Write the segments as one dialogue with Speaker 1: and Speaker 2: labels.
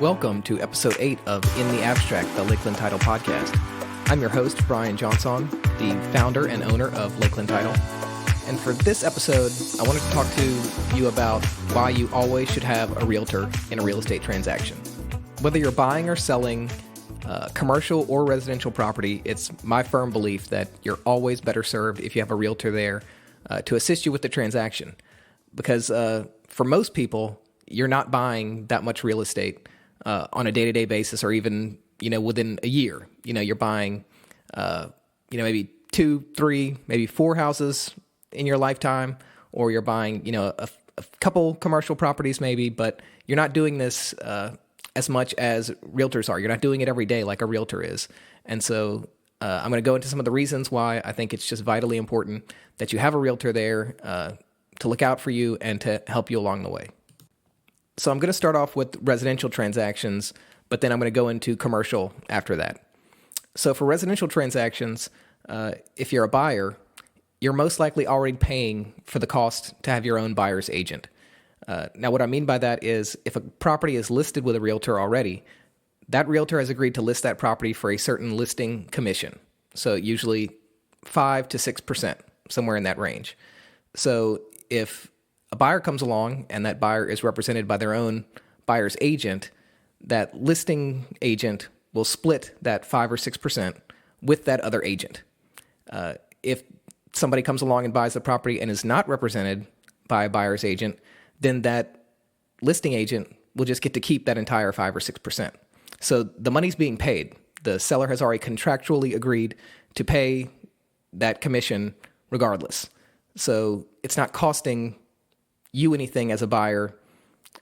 Speaker 1: Welcome to episode 8 of In the Abstract, the Lakeland Title podcast. I'm your host, Bryan Jeansonne, the founder and owner of Lakeland Title. And for this episode, I wanted to talk to you about why you always should have a realtor in a real estate transaction. Whether you're buying or selling commercial or residential property, it's my firm belief that you're always better served if you have a realtor there to assist you with the transaction. Because for most people, you're not buying that much real estate on a day-to-day basis, or even, within a year. You're buying, maybe 2, 3, maybe 4 houses in your lifetime, or you're buying, a couple commercial properties maybe, but you're not doing this as much as realtors are. You're not doing it every day like a realtor is. And so I'm going to go into some of the reasons why I think it's just vitally important that you have a realtor there to look out for you and to help you along the way. So I'm going to start off with residential transactions, but then I'm going to go into commercial after that. So for residential transactions, if you're a buyer, you're most likely already paying for the cost to have your own buyer's agent. Now, what I mean by that is if a property is listed with a realtor already, that realtor has agreed to list that property for a certain listing commission. So usually 5 to 6%, somewhere in that range. So if a buyer comes along and that buyer is represented by their own buyer's agent, that listing agent will split that 5 or 6% with that other agent. If somebody comes along and buys the property and is not represented by a buyer's agent, then that listing agent will just get to keep that entire 5 or 6%. So the money's being paid. The seller has already contractually agreed to pay that commission regardless. So it's not costing you anything as a buyer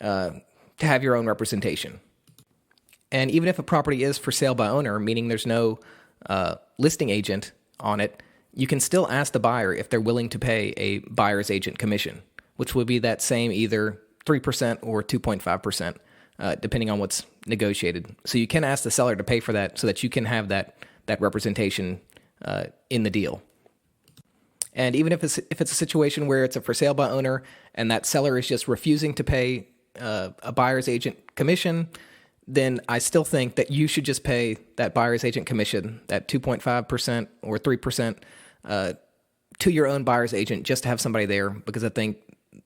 Speaker 1: to have your own representation. And even if a property is for sale by owner, meaning there's no listing agent on it, you can still ask the buyer if they're willing to pay a buyer's agent commission, which would be that same either 3% or 2.5%, depending on what's negotiated. So you can ask the seller to pay for that so that you can have that representation in the deal. And even if it's a situation where it's a for sale by owner and that seller is just refusing to pay a buyer's agent commission, then I still think that you should just pay that buyer's agent commission, that 2.5% or 3%, to your own buyer's agent just to have somebody there, because I think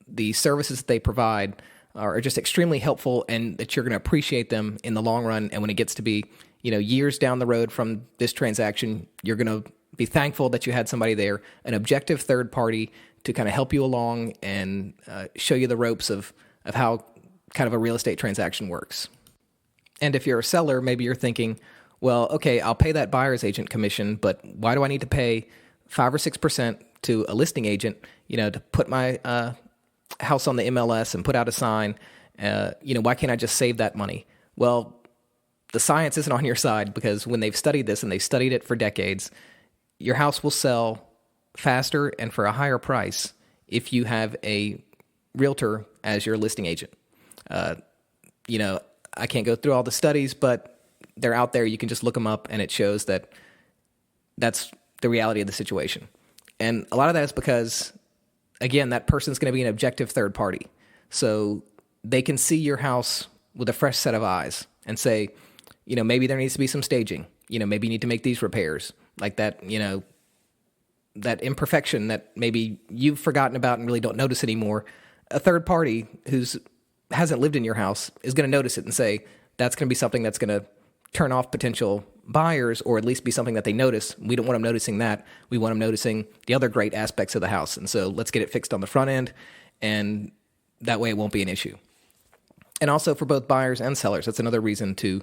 Speaker 1: the services that they provide are just extremely helpful and that you're going to appreciate them in the long run. And when it gets to be, years down the road from this transaction, you're going to be thankful that you had somebody there, an objective third party to kind of help you along and show you the ropes of how kind of a real estate transaction works. And if you're a seller, maybe you're thinking, well, okay, I'll pay that buyer's agent commission, but why do I need to pay 5 or 6% to a listing agent, to put my house on the MLS and put out a sign? Why can't I just save that money? Well, the science isn't on your side, because when they've studied this, and they've studied it for decades, your house will sell faster and for a higher price if you have a realtor as your listing agent. I can't go through all the studies, but they're out there. You can just look them up, and it shows that that's the reality of the situation. And a lot of that is because, again, that person's going to be an objective third party. So they can see your house with a fresh set of eyes and say, maybe there needs to be some staging. Maybe you need to make these repairs. Like that, that imperfection that maybe you've forgotten about and really don't notice anymore. A third party who's hasn't lived in your house is going to notice it and say, that's going to be something that's going to turn off potential buyers, or at least be something that they notice. We don't want them noticing that. We want them noticing the other great aspects of the house. And so let's get it fixed on the front end, and that way it won't be an issue. And also for both buyers and sellers, that's another reason to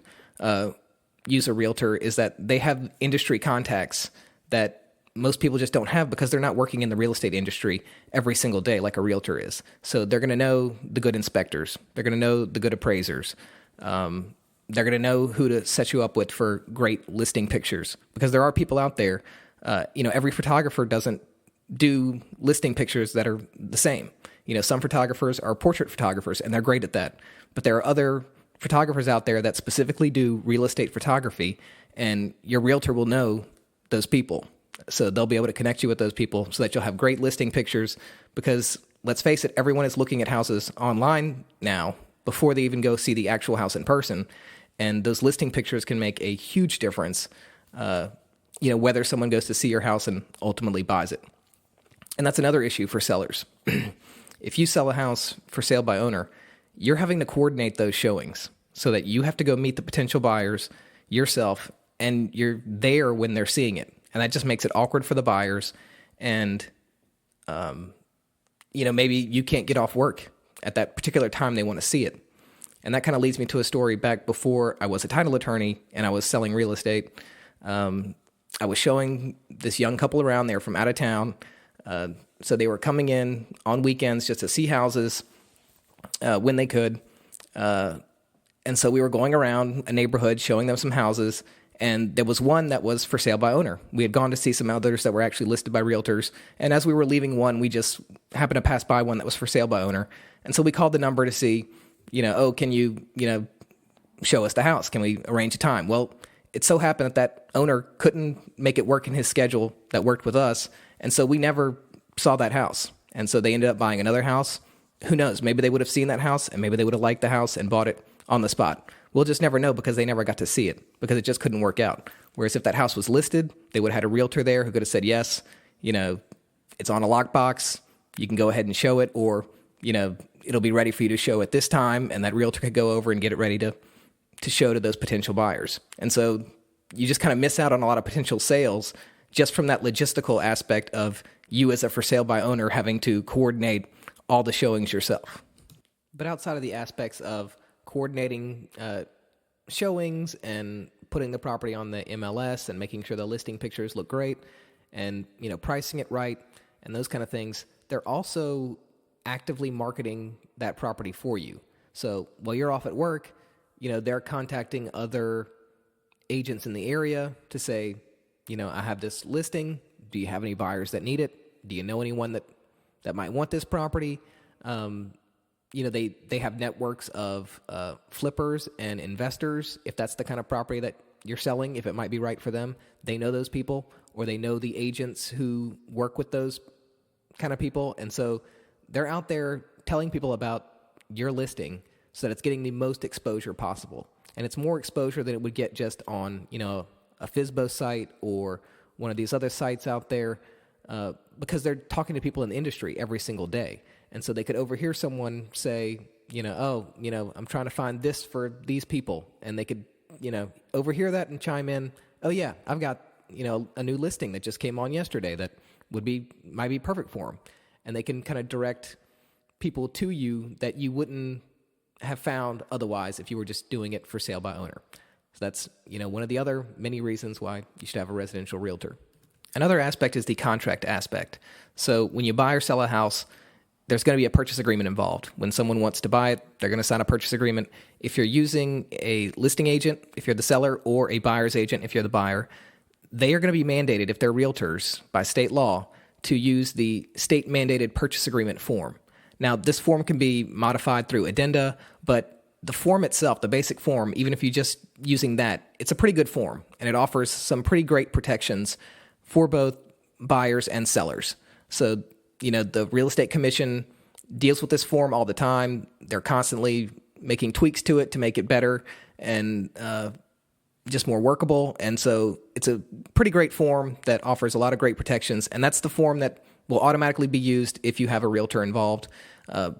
Speaker 1: use a realtor, is that they have industry contacts that most people just don't have, because they're not working in the real estate industry every single day like a realtor is. So they're going to know the good inspectors. They're going to know the good appraisers. They're going to know who to set you up with for great listing pictures, because there are people out there. Every photographer doesn't do listing pictures that are the same. Some photographers are portrait photographers, and they're great at that. But there are other photographers out there that specifically do real estate photography, and your realtor will know those people. So they'll be able to connect you with those people so that you'll have great listing pictures, because let's face it, everyone is looking at houses online now, before they even go see the actual house in person. And those listing pictures can make a huge difference, whether someone goes to see your house and ultimately buys it. And that's another issue for sellers. If you sell a house for sale by owner, you're having to coordinate those showings so that you have to go meet the potential buyers yourself, and you're there when they're seeing it. And that just makes it awkward for the buyers. And, maybe you can't get off work at that particular time they want to see it. And that kind of leads me to a story back before I was a title attorney and I was selling real estate. I was showing this young couple around. They were from out of town. So they were coming in on weekends just to see houses when they could. And so we were going around a neighborhood showing them some houses. And there was one that was for sale by owner. We had gone to see some others that were actually listed by realtors. And as we were leaving one, we just happened to pass by one that was for sale by owner. And so we called the number to see, can you, show us the house? Can we arrange a time? Well, it so happened that owner couldn't make it work in his schedule that worked with us. And so we never saw that house. And so they ended up buying another house. Who knows? Maybe they would have seen that house and maybe they would have liked the house and bought it on the spot. We'll just never know because they never got to see it because it just couldn't work out. Whereas if that house was listed, they would have had a realtor there who could have said, yes, it's on a lockbox. You can go ahead and show it, or, it'll be ready for you to show at this time. And that realtor could go over and get it ready to show to those potential buyers. And so you just kind of miss out on a lot of potential sales just from that logistical aspect of you as a for sale by owner having to coordinate all the showings yourself. But outside of the aspects of coordinating showings and putting the property on the MLS and making sure the listing pictures look great and, pricing it right and those kind of things, they're also actively marketing that property for you. So while you're off at work, they're contacting other agents in the area to say, I have this listing. Do you have any buyers that need it? Do you know anyone that might want this property? They have networks of flippers and investors. If that's the kind of property that you're selling, if it might be right for them, they know those people, or they know the agents who work with those kind of people. And so they're out there telling people about your listing so that it's getting the most exposure possible. And it's more exposure than it would get just on, a FSBO site or one of these other sites out there, because they're talking to people in the industry every single day. And so they could overhear someone say, I'm trying to find this for these people. And they could, overhear that and chime in, oh yeah, I've got, a new listing that just came on yesterday that might be perfect for them. And they can kind of direct people to you that you wouldn't have found otherwise if you were just doing it for sale by owner. So that's, one of the other many reasons why you should have a residential realtor. Another aspect is the contract aspect. So when you buy or sell a house, there's going to be a purchase agreement involved. When someone wants to buy it, they're going to sign a purchase agreement. If you're using a listing agent, if you're the seller, or a buyer's agent, if you're the buyer, they are going to be mandated, if they're realtors by state law, to use the state-mandated purchase agreement form. Now, this form can be modified through addenda, but the form itself, the basic form, even if you're just using that, it's a pretty good form, and it offers some pretty great protections for both buyers and sellers. So, the real estate commission deals with this form all the time. They're constantly making tweaks to it to make it better and just more workable. And so it's a pretty great form that offers a lot of great protections. And that's the form that will automatically be used if you have a realtor involved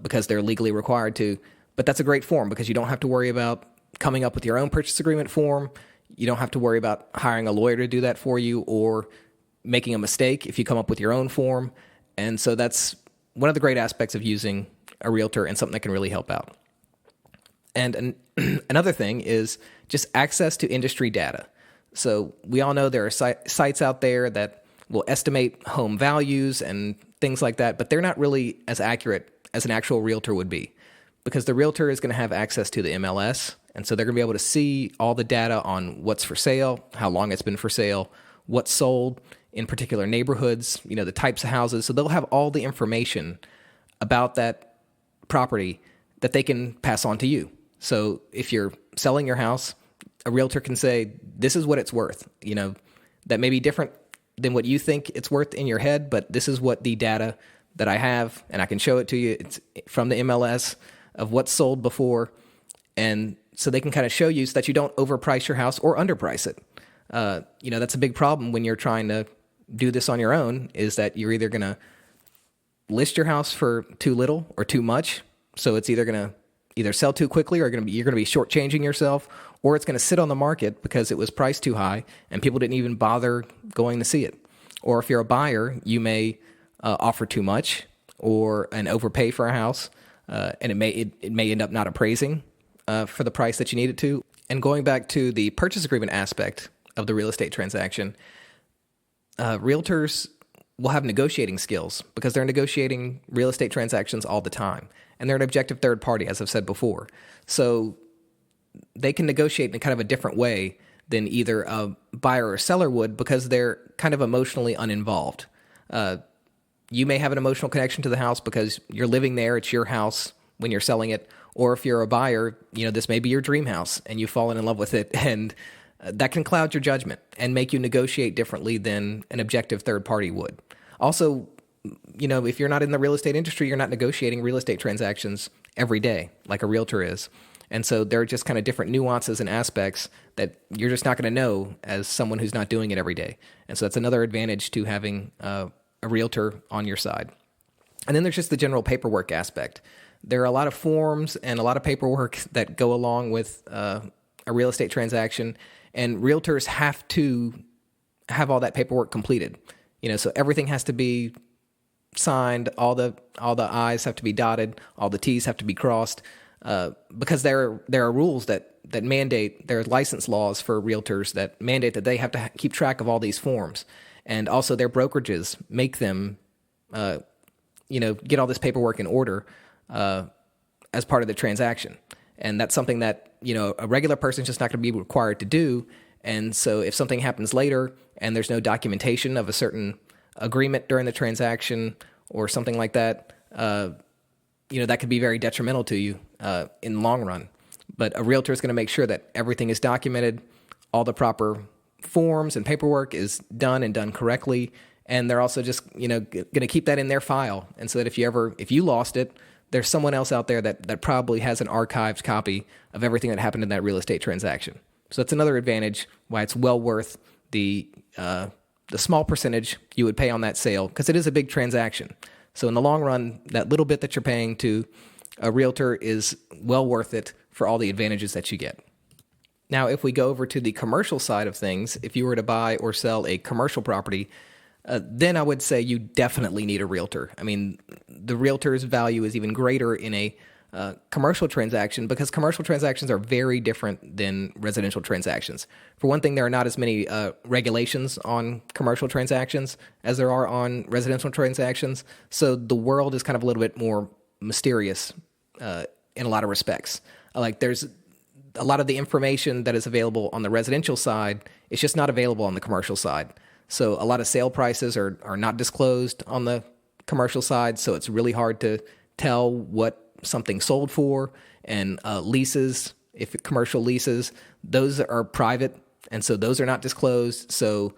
Speaker 1: because they're legally required to. But that's a great form because you don't have to worry about coming up with your own purchase agreement form. You don't have to worry about hiring a lawyer to do that for you or making a mistake if you come up with your own form. And so that's one of the great aspects of using a realtor and something that can really help out. And another thing is just access to industry data. So we all know there are sites out there that will estimate home values and things like that, but they're not really as accurate as an actual realtor would be because the realtor is going to have access to the MLS. And so they're going to be able to see all the data on what's for sale, how long it's been for sale, what's sold in particular neighborhoods, the types of houses. So they'll have all the information about that property that they can pass on to you. So if you're selling your house, a realtor can say, this is what it's worth. That may be different than what you think it's worth in your head, but this is what the data that I have, and I can show it to you. It's from the MLS of what's sold before, And so they can kind of show you so that you don't overprice your house or underprice it. That's a big problem when you're trying to do this on your own, is that you're either going to list your house for too little or too much. So it's either going to either sell too quickly, or you're going to be shortchanging yourself, or it's going to sit on the market because it was priced too high and people didn't even bother going to see it. Or if you're a buyer, you may offer too much and overpay for a house, and it may end up not appraising for the price that you need it to. And going back to the purchase agreement aspect of the real estate transaction, realtors will have negotiating skills because they're negotiating real estate transactions all the time. And they're an objective third party, as I've said before. So they can negotiate in kind of a different way than either a buyer or seller would, because they're kind of emotionally uninvolved. You may have an emotional connection to the house because you're living there, it's your house when you're selling it. Or if you're a buyer, this may be your dream house and you've fallen in love with it, and that can cloud your judgment and make you negotiate differently than an objective third party would. Also, if you're not in the real estate industry, you're not negotiating real estate transactions every day like a realtor is. And so there are just kind of different nuances and aspects that you're just not going to know as someone who's not doing it every day. And so that's another advantage to having a realtor on your side. And then there's just the general paperwork aspect. There are a lot of forms and a lot of paperwork that go along with a real estate transaction, and realtors have to have all that paperwork completed. So everything has to be signed, all the I's have to be dotted, all the T's have to be crossed, because there are rules that mandate, there are license laws for realtors that mandate that they have to keep track of all these forms. And also their brokerages make them, get all this paperwork in order as part of the transaction. And that's something that, a regular person's just not going to be required to do. And so if something happens later and there's no documentation of a certain agreement during the transaction or something like that, that could be very detrimental to you in the long run. But a realtor is going to make sure that everything is documented, all the proper forms and paperwork is done and done correctly. And they're also just, going to keep that in their file. And so that if you lost it, there's someone else out there that probably has an archived copy of everything that happened in that real estate transaction. So that's another advantage why it's well worth the small percentage you would pay on that sale, because it is a big transaction. So in the long run, that little bit that you're paying to a realtor is well worth it for all the advantages that you get. Now, if we go over to the commercial side of things, if you were to buy or sell a commercial property, then I would say you definitely need a realtor. I mean, the realtor's value is even greater in a commercial transaction, because commercial transactions are very different than residential transactions. For one thing, there are not as many regulations on commercial transactions as there are on residential transactions. So the world is kind of a little bit more mysterious in a lot of respects. There's a lot of the information that is available on the residential side, it's just not available on the commercial side. So a lot of sale prices are not disclosed on the commercial side, so it's really hard to tell what something sold for. And leases, if commercial leases, those are private, and so those are not disclosed. So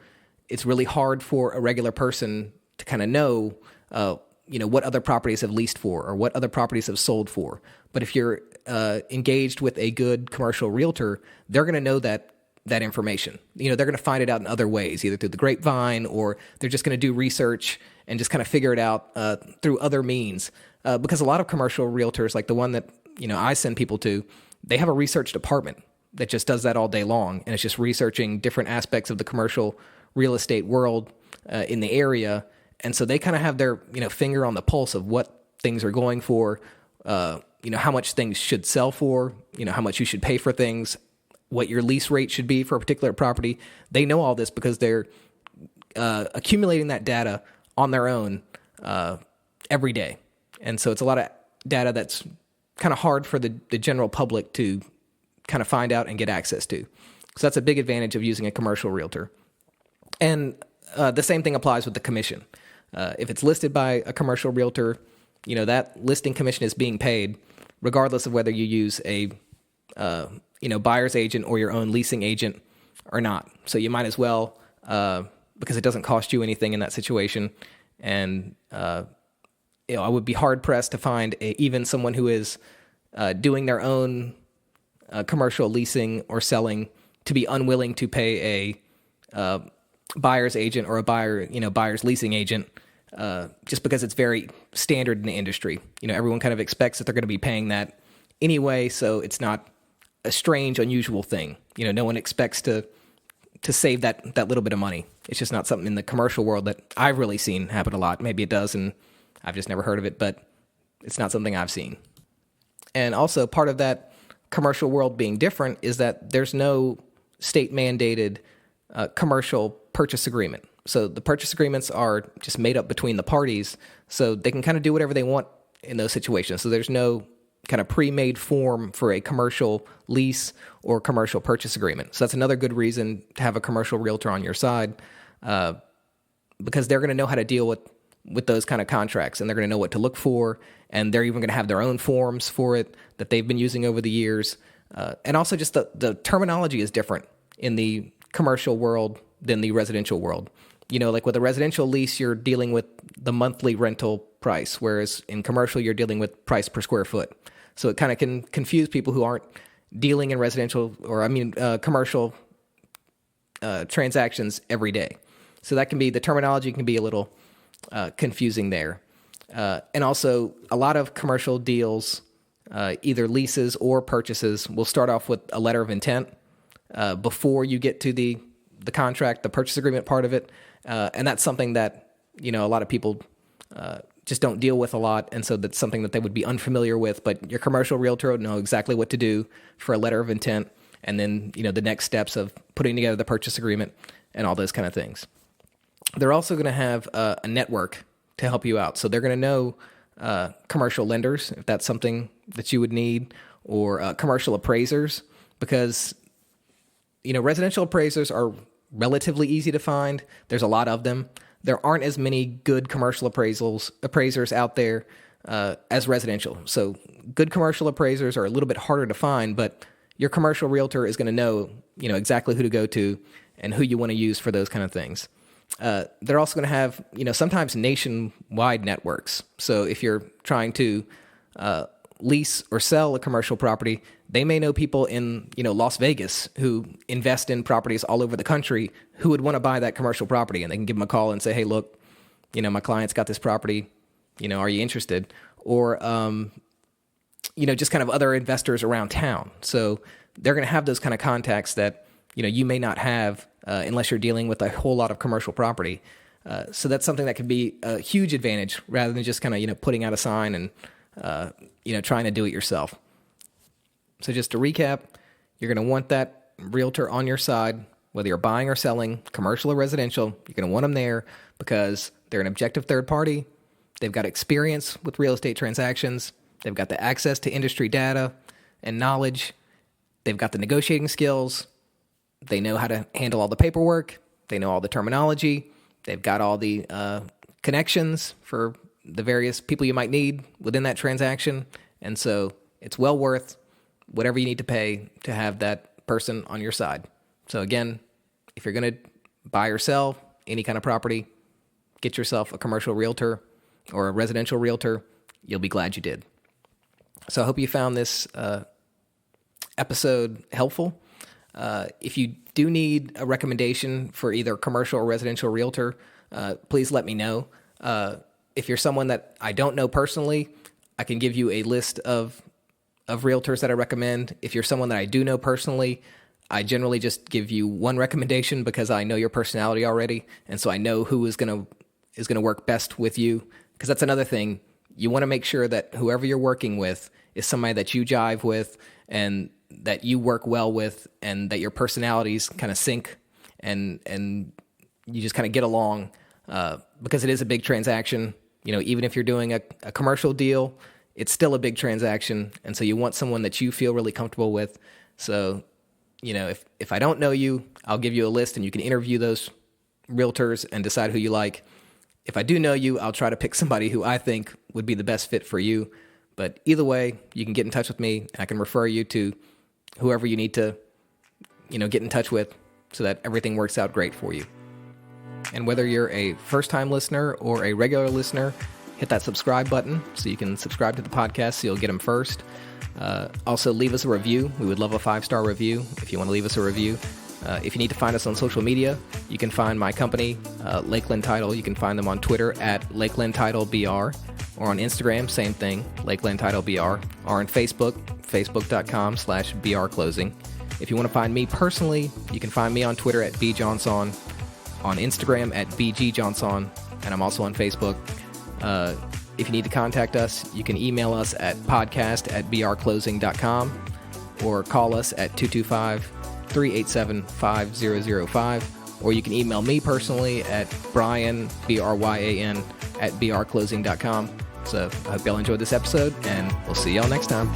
Speaker 1: it's really hard for a regular person to kind of know, what other properties have leased for or what other properties have sold for. But if you're engaged with a good commercial realtor, they're going to know that information. They're going to find it out in other ways, either through the grapevine, or they're just going to do research and just kind of figure it out through other means. Because a lot of commercial realtors, like the one that I send people to, they have a research department that just does that all day long, and it's just researching different aspects of the commercial real estate world in the area. And so they kind of have their finger on the pulse of what things are going for, how much things should sell for, how much you should pay for things, what your lease rate should be for a particular property. They know all this because they're accumulating that data on their own every day. And so it's a lot of data that's kind of hard for the general public to kind of find out and get access to. So that's a big advantage of using a commercial realtor. And the same thing applies with the commission. If it's listed by a commercial realtor, that listing commission is being paid regardless of whether you use a buyer's agent or your own leasing agent or not. So you might as well, because it doesn't cost you anything in that situation. And I would be hard pressed to find even someone who is doing their own commercial leasing or selling to be unwilling to pay a buyer's agent or a buyer's leasing agent, just because it's very standard in the industry. Everyone kind of expects that they're going to be paying that anyway, so it's not a strange, unusual thing. No one expects to save that little bit of money. It's just not something in the commercial world that I've really seen happen a lot. Maybe it does, and I've just never heard of it, but it's not something I've seen. And also part of that commercial world being different is that there's no state-mandated commercial purchase agreement. So the purchase agreements are just made up between the parties, so they can kind of do whatever they want in those situations. So there's no kind of pre-made form for a commercial lease or commercial purchase agreement. So that's another good reason to have a commercial realtor on your side, because they're going to know how to deal with those kind of contracts, and they're going to know what to look for, and they're even going to have their own forms for it that they've been using over the years. And also just the terminology is different in the commercial world than the residential world. Like with a residential lease, you're dealing with the monthly rental price, whereas in commercial, you're dealing with price per square foot. So it kind of can confuse people who aren't dealing in residential commercial transactions every day. So that can be, the terminology can be a little confusing there. And also, a lot of commercial deals, either leases or purchases, will start off with a letter of intent before you get to the contract, the purchase agreement part of it. And that's something that, a lot of people just don't deal with a lot. And so that's something that they would be unfamiliar with. But your commercial realtor would know exactly what to do for a letter of intent. And then, the next steps of putting together the purchase agreement and all those kind of things. They're also going to have a network to help you out. So they're going to know commercial lenders, if that's something that you would need, or commercial appraisers, because, residential appraisers are relatively easy to find. There's a lot of them. There aren't as many good commercial appraisers out there as residential. So good commercial appraisers are a little bit harder to find, but your commercial realtor is going to know, exactly who to go to and who you want to use for those kind of things. They're also going to have, sometimes nationwide networks. So if you're trying to lease or sell a commercial property, they may know people in, Las Vegas who invest in properties all over the country who would want to buy that commercial property, and they can give them a call and say, hey, look, my client's got this property, are you interested? Or, just kind of other investors around town. So they're going to have those kind of contacts that, you may not have unless you're dealing with a whole lot of commercial property. So that's something that could be a huge advantage rather than just kind of, putting out a sign and, trying to do it yourself. So just to recap, you're going to want that realtor on your side, whether you're buying or selling, commercial or residential. You're going to want them there because they're an objective third party. They've got experience with real estate transactions. They've got the access to industry data and knowledge. They've got the negotiating skills. They know how to handle all the paperwork. They know all the terminology. They've got all the connections for the various people you might need within that transaction. And so it's well worth whatever you need to pay to have that person on your side. So again, if you're going to buy or sell any kind of property, get yourself a commercial realtor or a residential realtor. You'll be glad you did. So I hope you found this episode helpful. If you do need a recommendation for either commercial or residential realtor, please let me know. If you're someone that I don't know personally, I can give you a list of realtors that I recommend. If you're someone that I do know personally, I generally just give you one recommendation because I know your personality already, and so I know who is going to work best with you. Because that's another thing. You want to make sure that whoever you're working with is somebody that you jive with and that you work well with, and that your personalities kind of sync and you just kind of get along, because it is a big transaction. Even if you're doing a commercial deal, it's still a big transaction. And so you want someone that you feel really comfortable with. So, if I don't know you, I'll give you a list and you can interview those realtors and decide who you like. If I do know you, I'll try to pick somebody who I think would be the best fit for you. But either way, you can get in touch with me and I can refer you to whoever you need to, get in touch with so that everything works out great for you. And whether you're a first-time listener or a regular listener, hit that subscribe button so you can subscribe to the podcast so you'll get them first. Also, leave us a review. We would love a 5-star review if you want to leave us a review. If you need to find us on social media, you can find my company, Lakeland Title. You can find them on Twitter at Lakeland Title BR, or on Instagram, same thing, Lakeland Title BR, or on Facebook, facebook.com/BRclosing. If you want to find me personally, you can find me on Twitter at bjeansonne, on Instagram at bgjeansonne, and I'm also on Facebook. If you need to contact us, you can email us at podcast@brclosing.com or call us at 225-387-5005, or you can email me personally at Bryan, Bryan, at brclosing.com. So I hope y'all enjoyed this episode, and we'll see y'all next time.